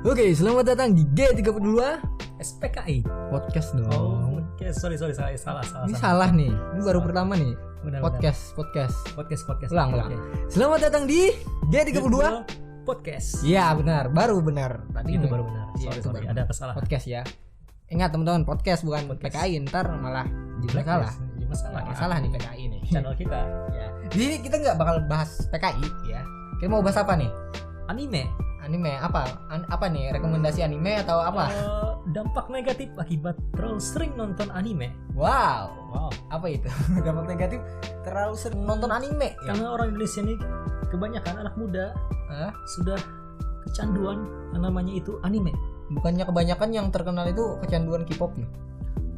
Oke, selamat datang di G32 SPKI Podcast dong. Oh, oke, sorry, salah. Ini salah nih. Ini baru pertama nih. Benar. Podcast. Ulang. Oke. Selamat datang di G32 Podcast. Iya, benar. Baru benar. Tadi Itu baru benar. Iya, itu Sorry, baru. ada kesalahan. Podcast ya. Ingat teman-teman, podcast bukan Podcast. PKI, ntar malah jadi salah. Jadi masalah. Masalah nih PKI nih. Channel kita. Ya. Jadi kita nggak bakal bahas PKI ya. Kita mau bahas apa nih? Anime apa? Apa nih? Rekomendasi anime atau apa? Dampak negatif akibat terlalu sering nonton anime. Wow. Wow. Apa itu? Dampak negatif terlalu sering nonton anime ya? Karena orang Indonesia ini kebanyakan anak muda Hah? sudah kecanduan yang namanya itu anime. Bukannya kebanyakan yang terkenal itu kecanduan K-pop ya?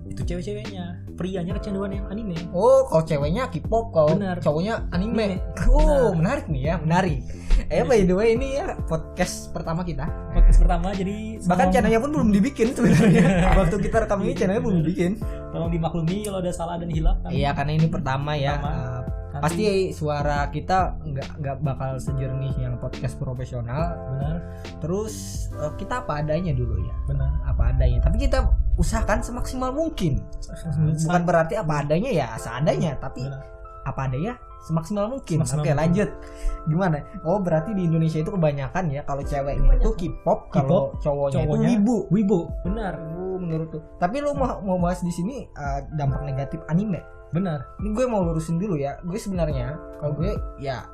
Itu cewek-ceweknya, prianya kecanduan yang anime. Oh, kalau ceweknya K-pop, kalau Benar. cowoknya anime. Anime. Oh, Benar. menarik nih ya, menarik. By the way ini ya podcast pertama kita. Podcast pertama, jadi Bahkan channelnya pun belum dibikin sebenarnya. Waktu kita rekam ini channelnya belum dibikin. tolong dimaklumi kalau ada salah dan hilaf. Iya, karena ini pertama ya. Pertama. Pasti suara kita nggak bakal sejernih yang podcast profesional. Benar. Terus kita apa adanya dulu ya. Benar. Apa adanya. Tapi kita usahakan semaksimal mungkin. Bukan berarti apa adanya ya seadanya, tapi Benar. apa adanya semaksimal mungkin. Semaksimal Oke, mungkin. lanjut. Gimana? Oh, berarti di Indonesia itu kebanyakan ya kalau ceweknya itu K-pop, kalau cowoknya itu wibu. Wibu. Benar. Menurut tuh. Tapi lu mau bahas di sini dampak negatif anime. Benar. Ini gue mau lurusin dulu ya. Gue sebenarnya kalau gue ya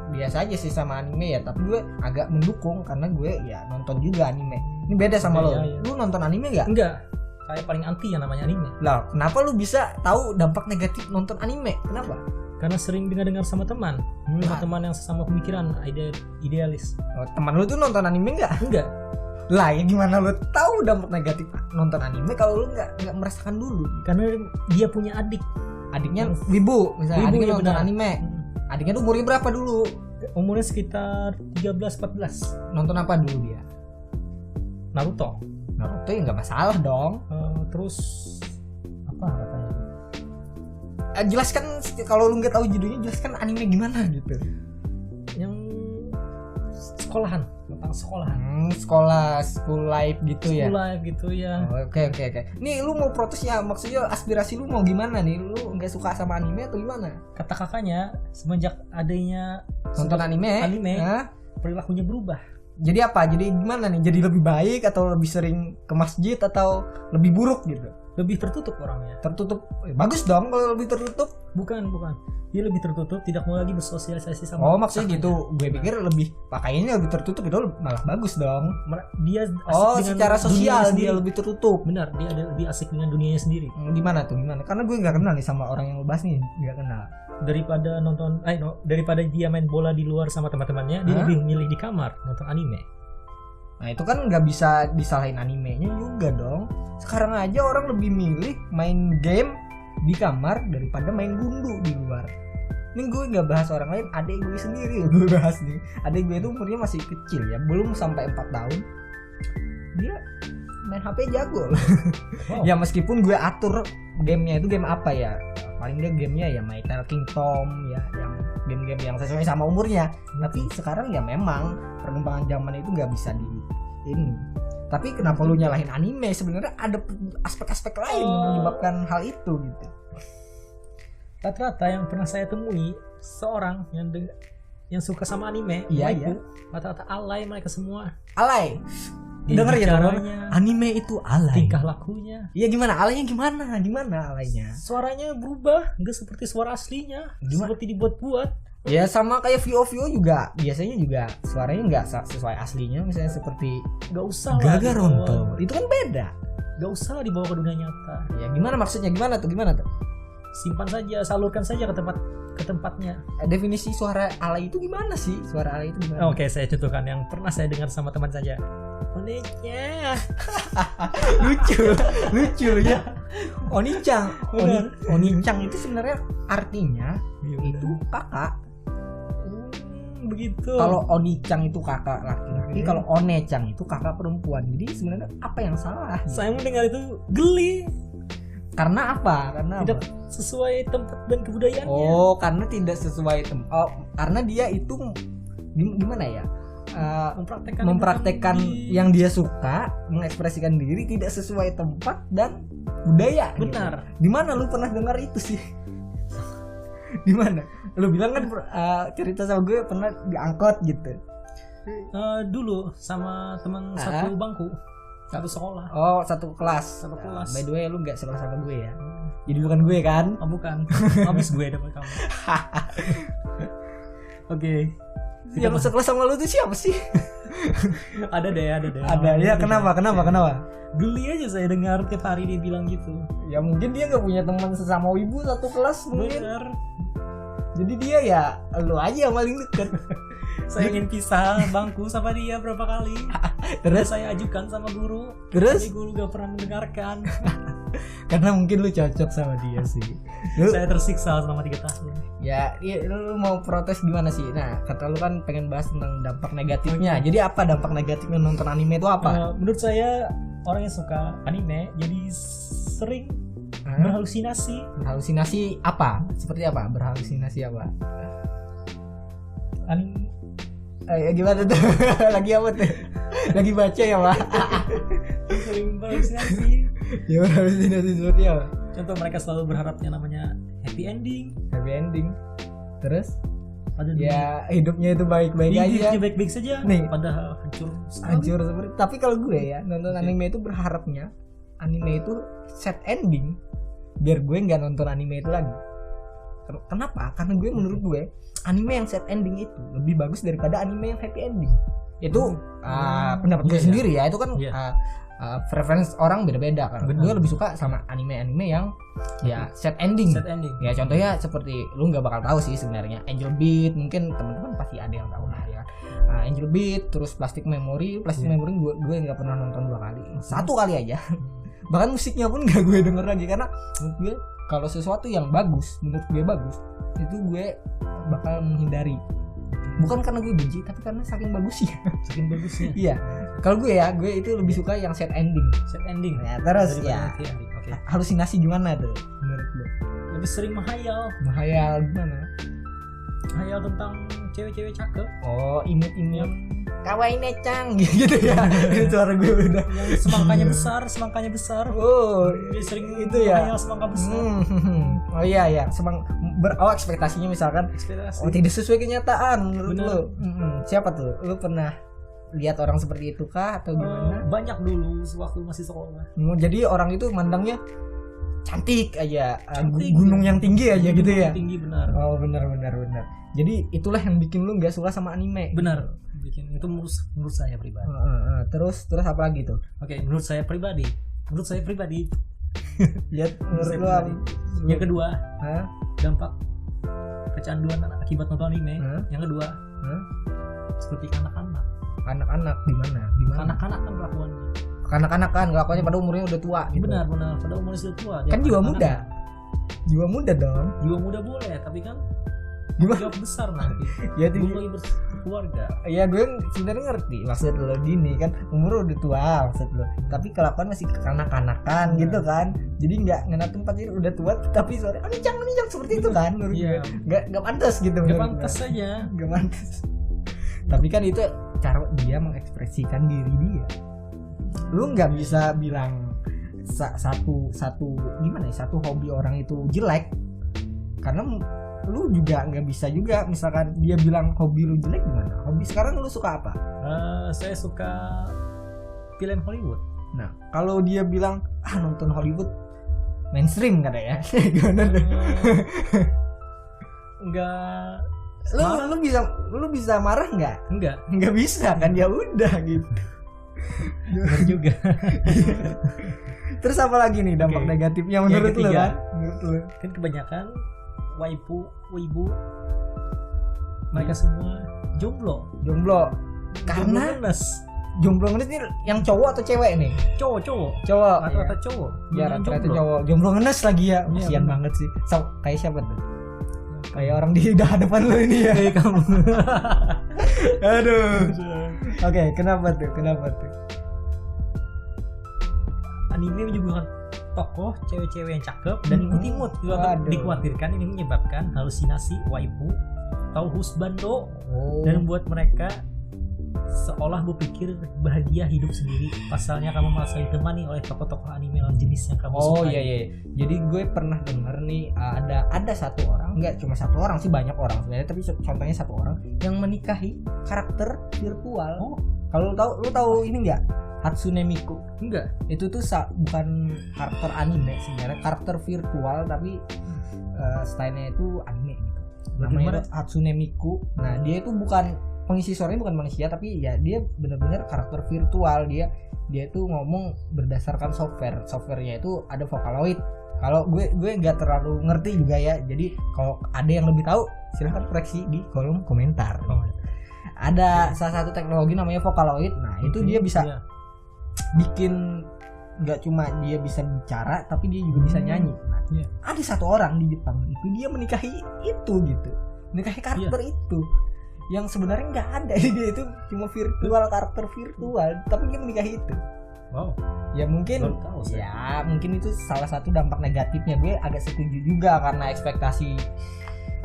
biasa aja sih sama anime ya, tapi gue agak mendukung karena gue ya nonton juga anime. Ini beda sama lo. Iya. Lu nonton anime enggak? Enggak. Saya paling anti yang namanya anime. Lah, kenapa lu bisa tahu dampak negatif nonton anime? Kenapa? Karena sering dengar sama teman. Sama teman yang sesama pemikiran, idealis. Oh, teman lu tuh nonton anime enggak? Enggak. Lah, ya gimana lu tahu dampak negatif nonton anime kalau lu enggak merasakan dulu? Karena dia punya adik. Adiknya wibu, misalnya Wibu, adiknya ya nonton benar. anime. Adiknya tuh umurnya berapa dulu? Umurnya sekitar 13-14. Nonton apa dulu dia? Naruto. Naruto ya enggak masalah dong. Terus apa katanya? Jelaskan kalau lu nggak tahu judulnya, jelaskan anime gimana gitu. Yang sekolahan, tentang sekolahan. Sekolah, school life gitu ya. School life gitu ya. Oke. Nih lu mau protes ya, maksudnya aspirasi lu mau gimana nih? Lu nggak suka sama anime atau gimana? Kata kakaknya semenjak adanya Nonton anime? Hah? perilakunya berubah. Jadi apa? Jadi gimana nih? Jadi lebih baik atau lebih sering ke masjid atau lebih buruk gitu? Lebih tertutup orangnya. Tertutup. Bagus dong kalau lebih tertutup. Bukan. Dia lebih tertutup, tidak mau lagi bersosialisasi sama. Oh, maksudnya gitu. Gue pikir lebih pakaiannya lebih tertutup itu malah bagus dong. Dia asik Oh, dengan secara dunianya sosial dia sendiri. lebih tertutup. Benar, dia ada lebih asik dengan dunianya sendiri. Gimana tuh? Gimana? Karena gue nggak kenal nih sama orang yang lu bahas nih, nggak kenal. Daripada dia main bola di luar sama teman-temannya, dia Hah? lebih milih di kamar nonton anime. Nah itu kan nggak bisa disalahin animenya juga dong. Sekarang aja orang lebih milih main game di kamar daripada main gundu di luar. Ini gue nggak bahas orang lain, adik gue sendiri ya gue bahas nih. Adik gue itu umurnya masih kecil ya, belum sampai 4 tahun. Dia main HP jago. Wow. Ya meskipun gue atur gamenya itu game apa ya, paling dia gamenya ya My Talking Tom ya, yang game-game yang sesuai sama umurnya. Tapi sekarang ya memang perkembangan zaman itu nggak bisa di ini. Tapi kenapa lu nyalahin anime? Sebenarnya ada aspek-aspek lain yang menyebabkan hal itu gitu. Rata-rata yang pernah saya temui seorang yang suka sama anime, Iya. rata-rata alay mereka semua. Alay. Jadi Dengar ya teman-teman, caranya, anime itu alay. tingkah lakunya, Iya gimana? Alaynya gimana? Gimana alaynya? suaranya berubah, nggak seperti suara aslinya, Gimana? seperti dibuat-buat. Ya sama kayak VO juga, biasanya juga suaranya nggak sesuai aslinya, misalnya seperti Nggak usah lah Gaga dibawa- Ronto. Itu kan beda. Nggak usah lah dibawa ke dunia nyata. Ya gimana maksudnya? Gimana tuh? Simpan saja, salurkan saja ke tempatnya. Definisi suara alay itu gimana sih? Suara alay itu gimana? Oke, saya contohkan yang pernah saya dengar sama teman saja. Oneknya. lucu ya. Onicang. Benar. Onicang itu sebenarnya artinya itu kakak. Begitu. Kalau Onicang itu kakak laki-laki, Oke. kalau Onecang itu kakak perempuan. Jadi sebenarnya apa yang salah? saya mendengar itu geli, Karena apa? tidak sesuai tempat dan kebudayaannya. Oh, karena tidak sesuai karena dia itu gimana ya? mempraktekkan yang dia suka, mengekspresikan diri tidak sesuai tempat dan budaya. Benar. Gitu. Di mana lu pernah dengar itu sih? Di mana? Lu bilang kan cerita sama gue pernah diangkot gitu. Dulu sama teman satu bangku, satu sekolah. Oh, satu kelas. Satu kelas. By the way, lu nggak sekolah sama gue ya? Jadi bukan gue kan? Oh, bukan. Habis gue dapat kamu. Oke. Yang sekelas sama lu tuh siapa sih? Ada deh. Ada. Ya kenapa? Geli aja saya dengar tiap hari dia bilang gitu. Ya mungkin dia nggak punya teman sesama wibu satu kelas mungkin. Bener. Jadi dia ya lu aja yang paling deket. Saya ingin pisah bangku sama dia berapa kali. Terus saya ajukan sama guru. Terus tapi guru gak pernah mendengarkan. Karena mungkin lu cocok sama dia sih. Saya tersiksa selama 3 tahun. Ya, lu mau protes gimana sih? Nah, kata lu kan pengen bahas tentang dampak negatifnya. Jadi apa dampak negatifnya nonton anime itu apa? Menurut saya orang yang suka anime jadi sering berhalusinasi. Berhalusinasi apa? Seperti apa? Berhalusinasi apa? Gimana tuh? Lagi apa tuh? Lagi baca ya, Pak? Sering berhalusinasi. Ya berhalusinasi seperti apa? Contoh mereka selalu berharapnya namanya happy ending. Terus? Padahal ya hidupnya itu baik-baik aja. Hidupnya baik-baik saja. Nih, padahal hancur seperti. Tapi kalau gue ya nonton anime itu berharapnya anime itu set ending biar gue nggak nonton anime itu lagi. Kenapa? Karena gue menurut gue anime yang set ending itu lebih bagus daripada anime yang happy ending. Itu pendapat gue sendiri ya. Itu kan preference orang beda-beda kan. Gue lebih suka sama anime-anime yang ya set ending. Ya contohnya seperti lu nggak bakal tahu sih sebenarnya Angel Beat, mungkin teman-teman pasti ada yang tahu lah ya. Angel Beat, terus Plastic Memory gue nggak pernah nonton 2 kali, 1 kali aja. Bahkan musiknya pun nggak gue denger lagi karena menurut gue kalau sesuatu yang bagus menurut gue bagus itu gue bakal menghindari. Bukan karena gue benci tapi karena saking bagusnya. Iya. Kalau gue itu lebih suka yang set ending. Ya, terus ya. Okay. Halusinasi gimana tuh menurut lo? Lebih sering menghayal gimana? Menghayal tentang cewek-cewek cakep. Oh, imut-imut. Kawaii necang gitu ya. Suara gue udah. Yang semangkanya besar. Oh, dia sering itu ya. Menghayal semangka besar. Oh iya. Ekspektasinya misalkan tidak sesuai kenyataan menurut lo. Siapa tuh? Lu pernah lihat orang seperti itu kah atau gimana? Banyak dulu sewaktu masih sekolah. Jadi orang itu mandangnya cantik aja, gunung yang tinggi aja gitu ya. Tinggi benar. Oh benar. Jadi itulah yang bikin lu nggak suka sama anime. Benar. Bikin itu menurut saya pribadi. Terus apa lagi tuh? Oke, menurut saya pribadi. Lihat menurut lu. Yang kedua, dampak kecanduan akibat nonton anime. Yang kedua, seperti anak-anak di mana? Anak-anak kan kelakuannya. Anak-anak kan kelakuannya pada umurnya udah tua gitu. Benar, pada umurnya sudah tua. Kan jiwa muda dong. Jiwa muda boleh, tapi kan jawab besar nanti. Ya itu berkeluarga. Ya gue sebenarnya ngerti maksud lo gini kan, umur udah tua maksud lo. Tapi kelakuan masih kekanak-kanakan gitu kan. Jadi enggak ngena tempat ini udah tua tapi sore anicang seperti itu kan menurut gue. Enggak pantas gitu. Enggak pantas saja. Enggak pantas. Tapi kan itu cara dia mengekspresikan diri dia. Lu nggak bisa bilang satu hobi orang itu jelek karena lu juga nggak bisa juga misalkan dia bilang hobi lu jelek gimana. Hobi sekarang lu suka apa? Saya suka film Hollywood. Nah kalau dia bilang nonton Hollywood mainstream katanya gimana tuh? Enggak. Lu bisa marah nggak? Nggak bisa kan, ya udah gitu. Benar juga. Terus apa lagi nih dampak negatifnya menurut lu kan? Menurut lu kan kebanyakan wibu mereka semua jomblo. Karena jomblo ngenes nih yang cowok atau cewek nih? Cowok. Rata-rata cowok. Ya rata-rata cowok. Jomblo ngenes lagi ya. Kasian banget sih. Kayak siapa tuh? Kayak orang di hadapan lu ini ya. Kayak kamu. Aduh. Oke, kenapa tuh? Anime menyuguhkan tokoh cewek-cewek yang cakep dan imut. Dikhawatirkan ini menyebabkan halusinasi waifu atau husbando dan membuat mereka seolah berpikir bahagia hidup sendiri. Pasalnya kamu merasa ditemani oleh tokoh-tokoh anime lawan jenis yang kamu Oh sukai. iya. Jadi gue pernah denger nih, ada satu orang, nggak cuma satu orang sih, banyak orang sebenarnya, tapi contohnya satu orang yang menikahi karakter virtual. Oh. Kalau lu tahu ini nggak? Hatsune Miku. Enggak. Itu tuh bukan karakter anime sebenarnya, karakter virtual tapi stylenya itu anime gitu. Namanya itu Hatsune Miku. Nah, dia itu bukan pengisi suaranya, bukan manusia, tapi ya dia benar-benar karakter virtual. Dia itu ngomong berdasarkan softwarenya itu ada Vocaloid. Kalau gue nggak terlalu ngerti juga ya, jadi kalau ada yang lebih tahu silahkan koreksi di kolom komentar. Ada salah satu teknologi namanya Vocaloid. Nah, itu dia bisa bikin, nggak cuma dia bisa bicara tapi dia juga bisa nyanyi. Nah, ada satu orang di Jepang itu dia menikahi itu gitu, menikahi karakter itu yang sebenarnya nggak ada. Dia itu cuma virtual, karakter virtual, tapi dia menikahi itu. Wow. Ya mungkin mungkin itu salah satu dampak negatifnya. Gue agak setuju juga karena ekspektasi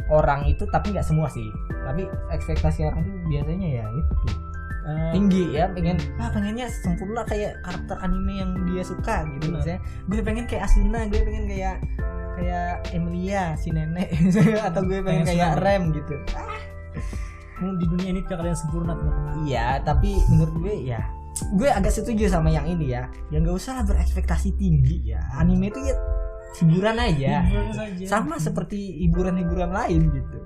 orang itu, tapi nggak semua sih, tapi ekspektasi orang itu biasanya ya itu tinggi ya, pengennya sempurna kayak karakter anime yang dia suka gitu. Misalnya gue pengen kayak Asuna, gue pengen kayak Emilia si nenek atau gue pengen kayak Rem gitu. Di dunia ini tidak ada yang sempurna, teman-teman. Iya, tapi menurut gue ya, gue agak setuju sama yang ini ya, yang nggak usah berekspektasi tinggi ya. Anime itu ya hiburan aja, sama seperti hiburan lain gitu.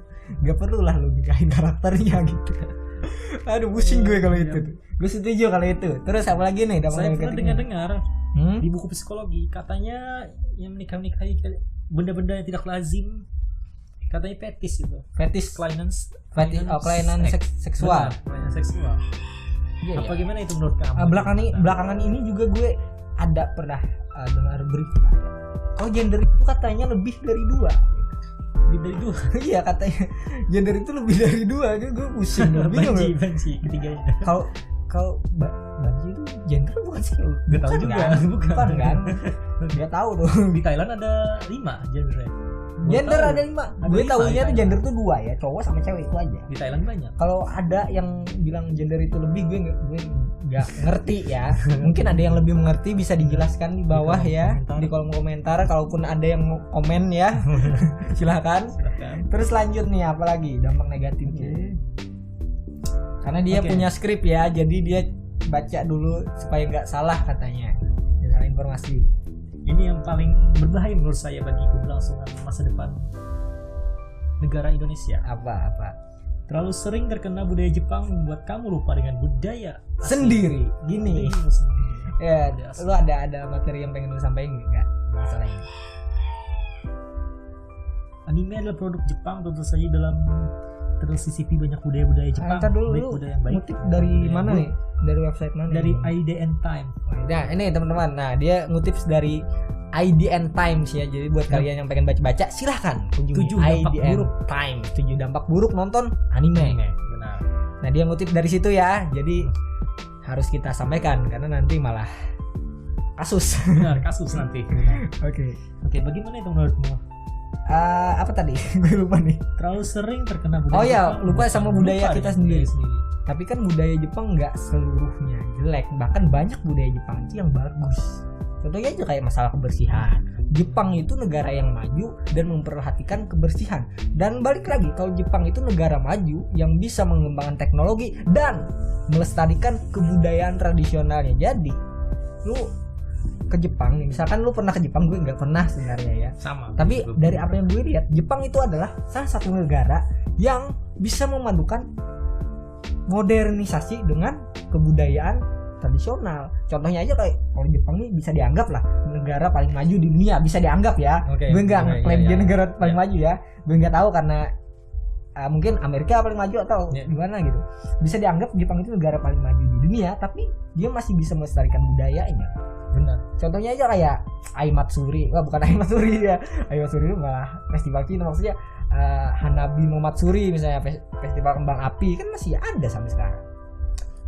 Gak perlu lah lo nikahin karakternya gitu. Aduh, pusing gue kalau itu. Gue setuju kalau itu. Terus apa lagi nih? Saya pernah dengar di buku psikologi, katanya yang menikahi benda-benda yang tidak lazim, katanya fetis itu. Kelainan seksual. Kelainan seksual. Iya, apa gimana itu menurut kamu? Belakangan ini juga gue ada pernah dengar berita. Oh, gender itu katanya lebih dari 2. Lebih dari 2. Iya, katanya gender itu lebih dari 2. Gue pusing. Banji ketiganya. Kalau Banji itu gender bukan sih? Gak tahu juga. Bukan kan? Gak tahu dong. Di Thailand ada 5 gendernya. Gender ada 5. Gue tahunya tuh gender tuh 2 ya, cowok sama cewek itu aja. Di Thailand banyak. Kalau ada yang bilang gender itu lebih, gue nggak ngerti ya. Mungkin ada yang lebih mengerti, bisa dijelaskan di bawah ya, di kolom komentar. Kalaupun ada yang mau komen ya, silakan. Terus lanjut nih, apalagi dampak negatifnya? Karena dia punya skrip ya, jadi dia baca dulu supaya nggak salah katanya, salah informasi. Ini yang paling berbahaya menurut saya bagi keberlangsungan masa depan negara Indonesia. Apa? Terlalu sering terkena budaya Jepang membuat kamu lupa dengan budaya sendiri. Gini. Ya, lu ada materi yang pengen lu sampaikan enggak masalah ini? Anime adalah produk Jepang, tentu saja dalam tersisipi banyak budaya-budaya Jepang. Dulu budaya yang baik. Ngutip dari mana nih? Dari website mana? Dari IDN Time. Nah, ini teman-teman. Nah, dia ngutip dari IDN Times ya. Jadi buat kalian yang pengen baca-baca, silahkan kunjungi IDN Times. 7 dampak buruk nonton anime. Benar. Nah, dia ngutip dari situ ya. Jadi harus kita sampaikan karena nanti malah kasus. Benar, kasus nanti. Oke, bagaimana itu menurutmu? Apa tadi? Gue lupa nih. Terlalu sering terkena budaya. Oh ya, Jepang, lupa sama budaya kita sendiri. sendiri. Tapi kan budaya Jepang nggak seluruhnya jelek, bahkan banyak budaya Jepang itu yang bagus. Contohnya aja kayak masalah kebersihan. Jepang itu negara yang maju dan memperhatikan kebersihan. Dan balik lagi, kalau Jepang itu negara maju yang bisa mengembangkan teknologi dan melestarikan kebudayaan tradisionalnya. Jadi, lu ke Jepang nih, misalkan lu pernah ke Jepang, gue nggak pernah sebenarnya ya. Sama. Tapi dari apa yang gue lihat, Jepang itu adalah salah satu negara yang bisa memadukan modernisasi dengan kebudayaan tradisional. Contohnya aja kayak kalau Jepang nih bisa dianggap lah negara paling maju di dunia, bisa dianggap ya. Gue nggak ngeklaim dia negara paling maju ya. Gue nggak tahu karena mungkin Amerika paling maju atau gimana gitu. Bisa dianggap Jepang itu negara paling maju di dunia, tapi dia masih bisa melestarikan budayanya. Benar. Contohnya aja kayak Aimatsuri. Wah, bukan Aimatsuri ya. Aimatsuri itu malah festival Cina, maksudnya Hanabi no Matsuri misalnya, festival kembang api kan masih ada sampai sekarang.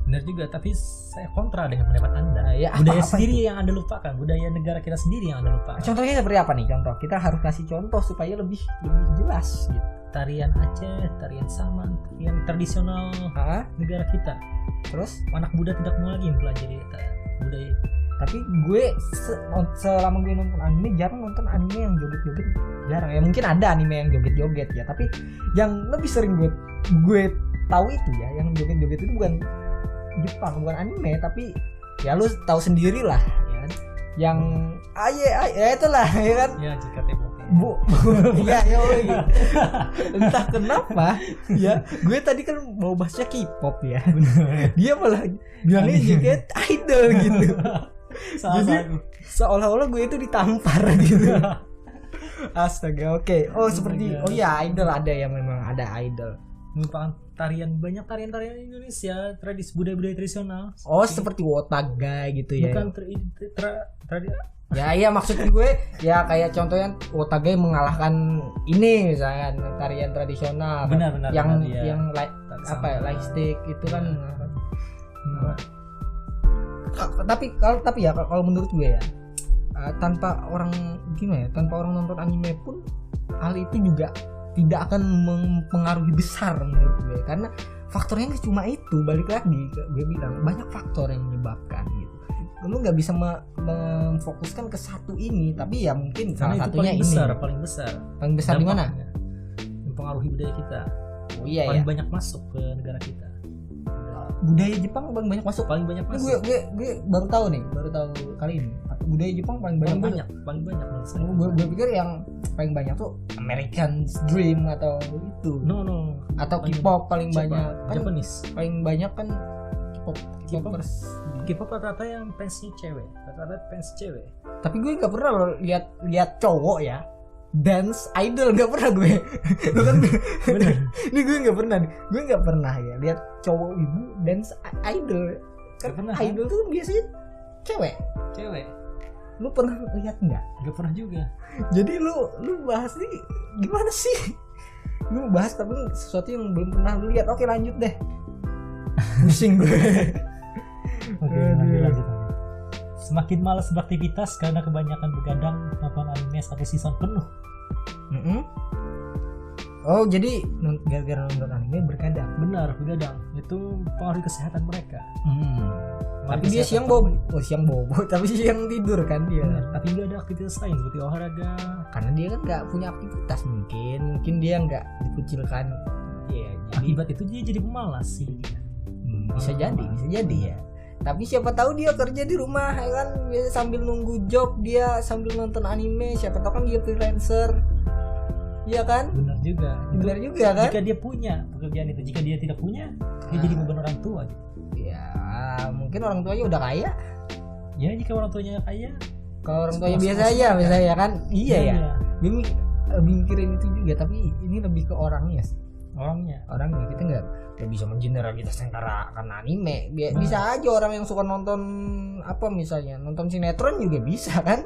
Benar juga, tapi saya kontra dengan pendapat Anda. Budaya sendiri yang Anda lupakan, budaya negara kita sendiri yang Anda lupakan. Contohnya seperti apa nih? Contoh, kita harus kasih contoh supaya lebih jelas gitu. tarian Aceh, tarian Saman, tarian tradisional negara kita. Terus Anak muda tidak mau lagi mempelajari budaya. tapi gue selama gue nonton anime jarang nonton anime yang joget-joget, jarang ya. Mungkin ada anime yang joget-joget ya, tapi yang lebih sering gue tahu itu ya, yang joget-joget itu bukan Jepang, bukan anime, tapi ya lu tahu sendiri lah ya kan, yang ya itulah ya kan, Ya JKT48. ya entah kenapa ya, gue tadi kan mau bahasnya K-pop ya, dia malah bilangnya JKT idol gitu. Jadi seolah-olah gue itu ditampar gitu. Astaga, oke. Oh seperti ya idol ada ya, memang ada idol. Merupakan banyak tarian-tarian Indonesia, budaya-budaya tradisional. Seperti Wotagai gitu ya. Bukan Ya maksud gue ya kayak contohnya Wotagai mengalahkan ini misalnya tarian tradisional. Benar, yang ya. yang light stick itu kan. Tapi kalau menurut gue ya, tanpa orang nonton anime pun hal itu juga tidak akan mempengaruhi besar menurut gue, karena faktornya nggak cuma itu. Balik lagi gue bilang banyak faktor yang menyebabkan gitu. Lu nggak bisa memfokuskan ke satu ini, tapi ya mungkin salah satunya paling besar di mana? Mempengaruhi budaya kita. Paling banyak masuk ke negara kita. Budaya Jepang paling banyak masuk. Gue baru tahu kali ini. Budaya Jepang paling banyak. Gue pikir yang paling banyak tuh American Dream atau itu. No. Atau K-pop paling banyak. Japanese. Paling banyak kan K-popers. K-pop rata-rata yang fansnya cewek. Tapi gue nggak pernah loh lihat cowok ya dance idol, nggak pernah gue. Bener. Ini gue nggak pernah ya lihat cowok ibu dance idol. Karena idol tuh biasanya cewek. Lu pernah lihat nggak? Nggak pernah juga. Jadi lu bahas nih gimana sih? Lu bahas tapi sesuatu yang belum pernah lu lihat. Oke lanjut deh. Pusing gue. Oke, lanjut. Semakin malas beraktivitas karena kebanyakan begadang nonton anime satu season penuh. Oh jadi gara-gara nonton anime begadang. Benar, begadang. Itu pengaruh kesehatan mereka. Tapi dia siang bobo, tapi siang tidur kan dia. Benar, tapi nggak ada aktivitas lain seperti olahraga. Karena dia kan nggak punya aktivitas, mungkin dia nggak dikucilkan. Iya. Akibat itu dia jadi pemalas sih. Bisa jadi ya. Tapi siapa tahu dia kerja di rumah ya kan, sambil nunggu job dia sambil nonton anime. Siapa tahu kan dia freelancer. Iya kan? Benar juga kan? Jika dia punya pekerjaan itu, jika dia tidak punya, dia jadi beban orang tua gitu. Ya, mungkin orang tuanya udah kaya. Ya, jika orang tuanya kaya, kalau orang tuanya biasa aja misalnya kan. Iya ya. Gue mikirin itu juga, tapi ini lebih ke orangnya sih. Orangnya kita nggak bisa mengeneralisasikan karena anime. Bisa aja orang yang suka nonton misalnya nonton sinetron juga bisa kan.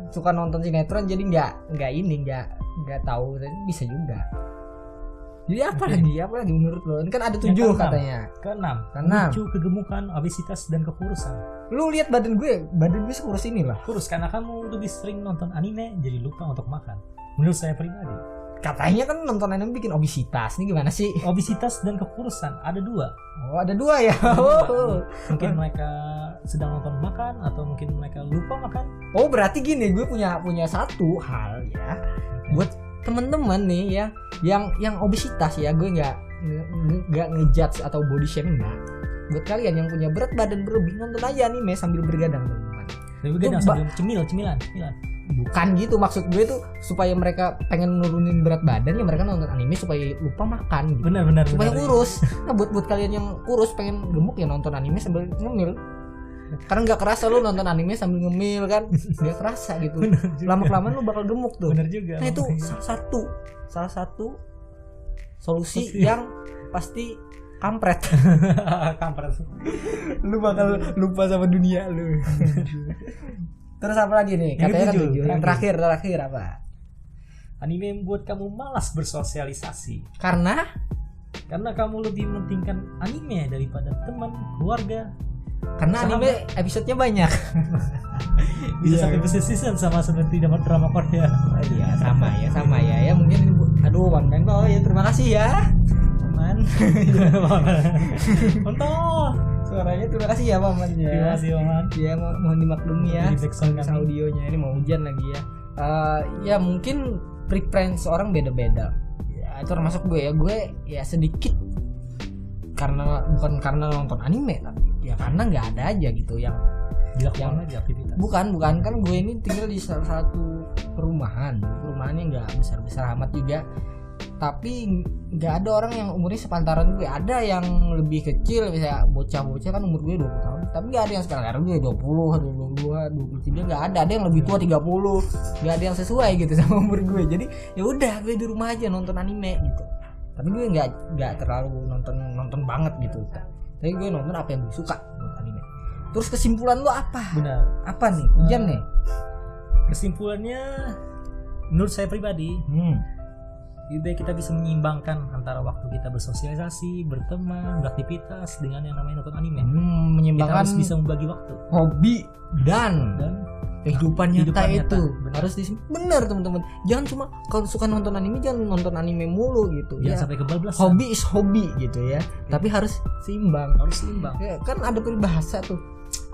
Suka nonton sinetron jadi nggak tahu, bisa juga. Jadi apa lagi menurut lo? Ini kan ada 7 katanya. Keenam. Memicu kegemukan, obesitas dan kekurusan. Lu lihat badan gue sekurus ini lah. Kurus karena kamu lebih sering nonton anime jadi lupa untuk makan. Menurut saya pribadi. Katanya kan nonton anime bikin obesitas. Ini gimana sih? Obesitas dan kekurusan ada 2. Oh, ada 2 ya. Mungkin mereka sedang nonton makan atau mungkin mereka lupa makan. Oh, berarti gini, gue punya satu hal ya. Buat temen-temen nih ya, yang obesitas ya, gue nggak ngejudge atau body shaming enggak. Buat kalian yang punya berat badan berlebih, nonton aja anime sambil bergadang teman-teman. Begadang sambil cemilan. Bukan gitu, maksud gue tuh supaya mereka pengen nurunin berat badan ya mereka nonton anime supaya lupa makan gitu. Benar. Supaya kurus. Nah buat kalian yang kurus pengen gemuk ya nonton anime sambil ngemil. Karena nggak kerasa lu nonton anime sambil ngemil kan, nggak kerasa gitu. Lama-kelamaan lu bakal gemuk tuh. Benar juga. Nah itu salah satu solusi yang pasti kampret. Lu bakal lupa sama dunia lu. Terus apa lagi nih? Katanya kan 7. Yang terakhir apa? Anime membuat kamu malas bersosialisasi. Karena kamu lebih mementingkan anime daripada teman, keluarga, Karena anime episodenya banyak. Bisa sampai berseason sama seperti drama Korea. Oh, iya, sama ya. Ya mungkin aduh One Man oh ya terima kasih ya. Paman. Mantap. Suaranya terima kasih ya Paman ya. Terima kasih Paman. Ya mohon dimaklumi ya. Jadi backsound kami. Audionya ini mau hujan lagi ya. Ya mungkin preference orang beda-beda. Ya termasuk gue ya sedikit bukan karena nonton anime tapi ya karena nggak ada aja gitu yang aja aktivitas. Bukan kan gue ini tinggal di salah satu perumahannya nggak besar amat juga, tapi nggak ada orang yang umurnya sepantaran gue. Ada yang lebih kecil, misalnya bocah kan umur gue 20 tahun, tapi nggak ada yang sekarang gue 20, 22, 23, nggak ada yang lebih tua 30, nggak ada yang sesuai gitu sama umur gue. Jadi ya udah gue di rumah aja nonton anime gitu, tapi gue nggak terlalu nonton banget gitu, tapi gue nonton apa yang gue suka nonton anime. Terus kesimpulan lo apa? Benar. Apa nih? Jan nih. Kesimpulannya menurut saya pribadi, lebih baik kita bisa menyeimbangkan antara waktu kita bersosialisasi, berteman, beraktivitas dengan yang namanya nonton anime. Menyeimbangkan kita harus bisa membagi waktu, hobi dan kehidupan nyata itu benar. Harus benar teman-teman. Jangan cuma kalau suka nonton anime jangan nonton anime mulu gitu. Jangan ya, sampai kebablasan. Hobi is hobi gitu ya. Tapi harus seimbang. Ya, kan ada peribahasa tuh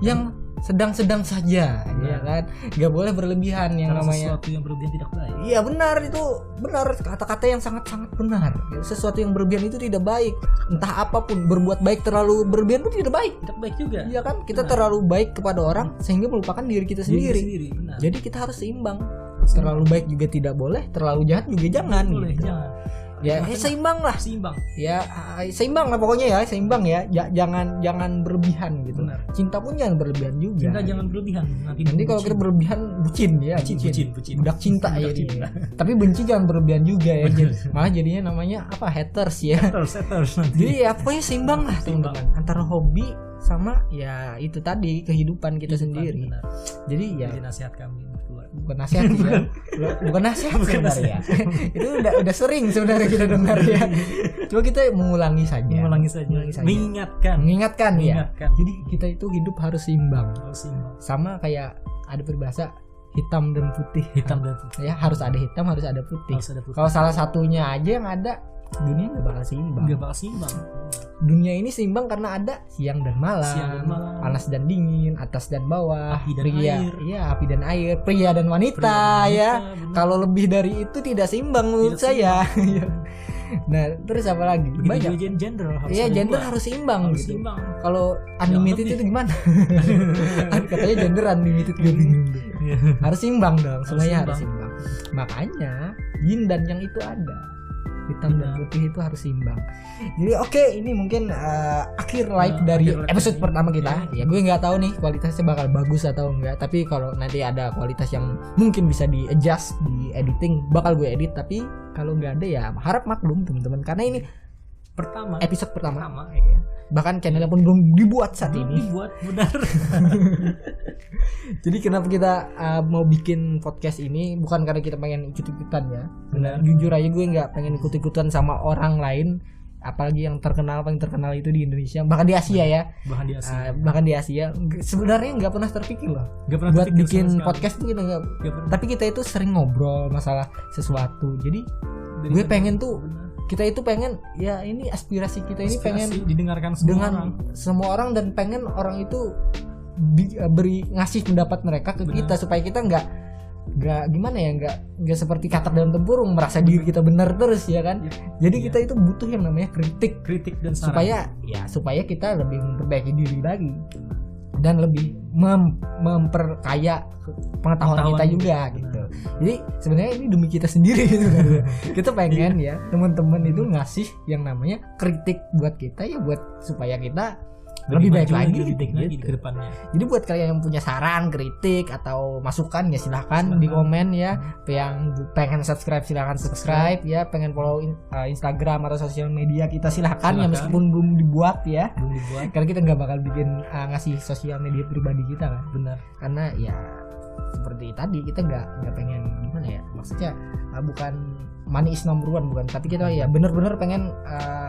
yang sedang-sedang saja, ya kan, nggak boleh berlebihan yang karena namanya sesuatu yang berlebihan tidak baik. Iya benar, itu benar, kata-kata yang sangat-sangat benar. Sesuatu yang berlebihan itu tidak baik, entah apapun. Berbuat baik terlalu berlebihan itu tidak baik. Tidak baik juga. Iya kan, kita terlalu baik kepada orang sehingga melupakan diri kita sendiri. Benar. Jadi kita harus seimbang. Terlalu baik juga tidak boleh, terlalu jahat juga jangan. Boleh, gitu. jangan. Ya seimbang lah. Seimbang. Ya seimbang lah pokoknya ya, seimbang ya. Jangan berlebihan gitu. Benar. Cinta pun jangan berlebihan juga. Cinta jangan berlebihan. Nanti kalau kita berlebihan bucin ya. Bucin. Budak cinta ya dia. Tapi benci jangan berlebihan juga ya. Malah jadinya namanya apa? Haters ya. Haters nanti. Jadi ya pokoknya seimbang lah teman-teman. Antara hobi sama ya itu tadi kehidupan kita sendiri. Benar. Jadi ya nasihat kami berdua. Bukan nasihat ya. Bukan nasihat sebenarnya. Itu udah sering sebenarnya kita dengar ya. Coba kita mengulangi saja. Mengingatkan ya. Jadi kita itu hidup harus seimbang. Sama kayak ada peribahasa hitam dan putih. Ya, harus ada hitam, harus ada putih. Kalau salah satunya aja yang ada, dunia nggak bakal seimbang. Dunia ini seimbang karena ada siang dan malam, panas dan dingin, atas dan bawah, api dan air, pria dan wanita ya. Kalau lebih dari itu tidak seimbang menurut saya. Nah, terus apa lagi? Banyak gender harus. Iya, gender harus seimbang gitu. Kalau unlimited itu gimana? Katanya gender unlimited gitu. Harus seimbang dong, semuanya harus seimbang. Makanya yin dan yang itu ada. Hitam dan putih itu harus seimbang. Jadi oke, ini mungkin akhir live dari episode pertama kita. Ya gue nggak tahu nih kualitasnya bakal bagus atau enggak. Tapi kalau nanti ada kualitas yang mungkin bisa di adjust di editing, bakal gue edit. Tapi kalau nggak ada ya harap maklum teman-teman. Karena ini episode pertama. Ya. Bahkan channelnya pun belum dibuat saat ini. Benar. Jadi kenapa kita mau bikin podcast ini bukan karena kita pengen ikut-ikutan ya. Benar. Jujur aja gue nggak pengen ikut-ikutan sama orang lain, apalagi yang paling terkenal itu di Indonesia, bahkan di Asia ya. Bahkan di Asia. Sebenarnya nggak pernah terpikir loh. Buat bikin podcast tuh kita nggak. Tapi kita itu sering ngobrol masalah sesuatu. Jadi gue pengen tuh. Kita itu pengen ya ini aspirasi kita ini pengen didengarkan semua orang dan pengen orang itu ngasih pendapat mereka ke kita supaya kita nggak gimana ya nggak seperti katak dalam tempurung merasa diri kita benar terus ya kan. Jadi kita itu butuh yang namanya kritik dan saran supaya kita lebih memperbaiki diri lagi dan lebih memperkaya pengetahuan kita juga gitu. Jadi sebenarnya ini demi kita sendiri gitu kan. Kita pengen ya teman-teman itu ngasih yang namanya kritik buat kita ya buat supaya kita lebih baik lagi ke depannya. Jadi buat kalian yang punya saran, kritik atau masukan ya silahkan di komen ya. Yang pengen subscribe silahkan subscribe ya. Pengen follow Instagram atau sosial media kita silahkan ya meskipun belum dibuat ya. Karena kita nggak bakal bikin ngasih sosial media pribadi kita kan. Benar. Karena ya seperti tadi kita nggak pengen gimana ya. Maksudnya bukan money is number one bukan, tapi kita ya bener-bener pengen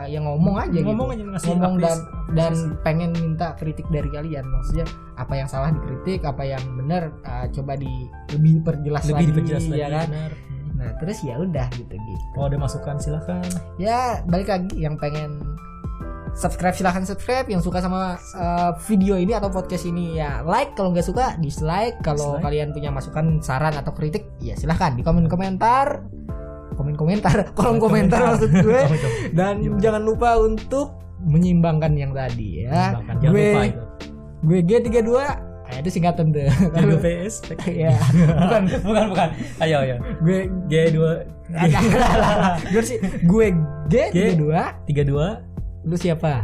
yang ngomong aja ngomong gitu. aja ngasih Ngomong apresiasi. dan pengen minta kritik dari kalian, maksudnya apa yang salah dikritik, apa yang benar coba lebih diperjelas lagi, ya kan. benar. Nah terus ya udah gitu. Oh, ada masukan silakan. Ya balik lagi, yang pengen subscribe silahkan subscribe, yang suka sama video ini atau podcast ini ya like, kalau nggak suka dislike. Kalau kalian punya masukan, saran atau kritik ya silahkan di kolom komentar maksud gue. Dan jangan lupa untuk menyimbangkan yang tadi ya. Gue G32 itu singkatan tuh. GPS. Ya bukan. Ayo. Gue G2. Gue G32. 32. Lu siapa?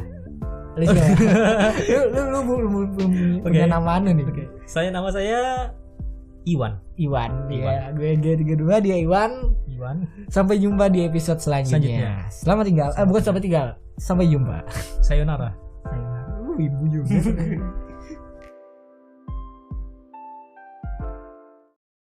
Lu belum punya nama nih. Okay. Nama saya Iwan. Ya. Gue G32, dia Iwan. Sampai jumpa di episode selanjutnya. Selamat tinggal. Bukan sampai tinggal. Sampai jumpa. Sayonara. Ibu juga.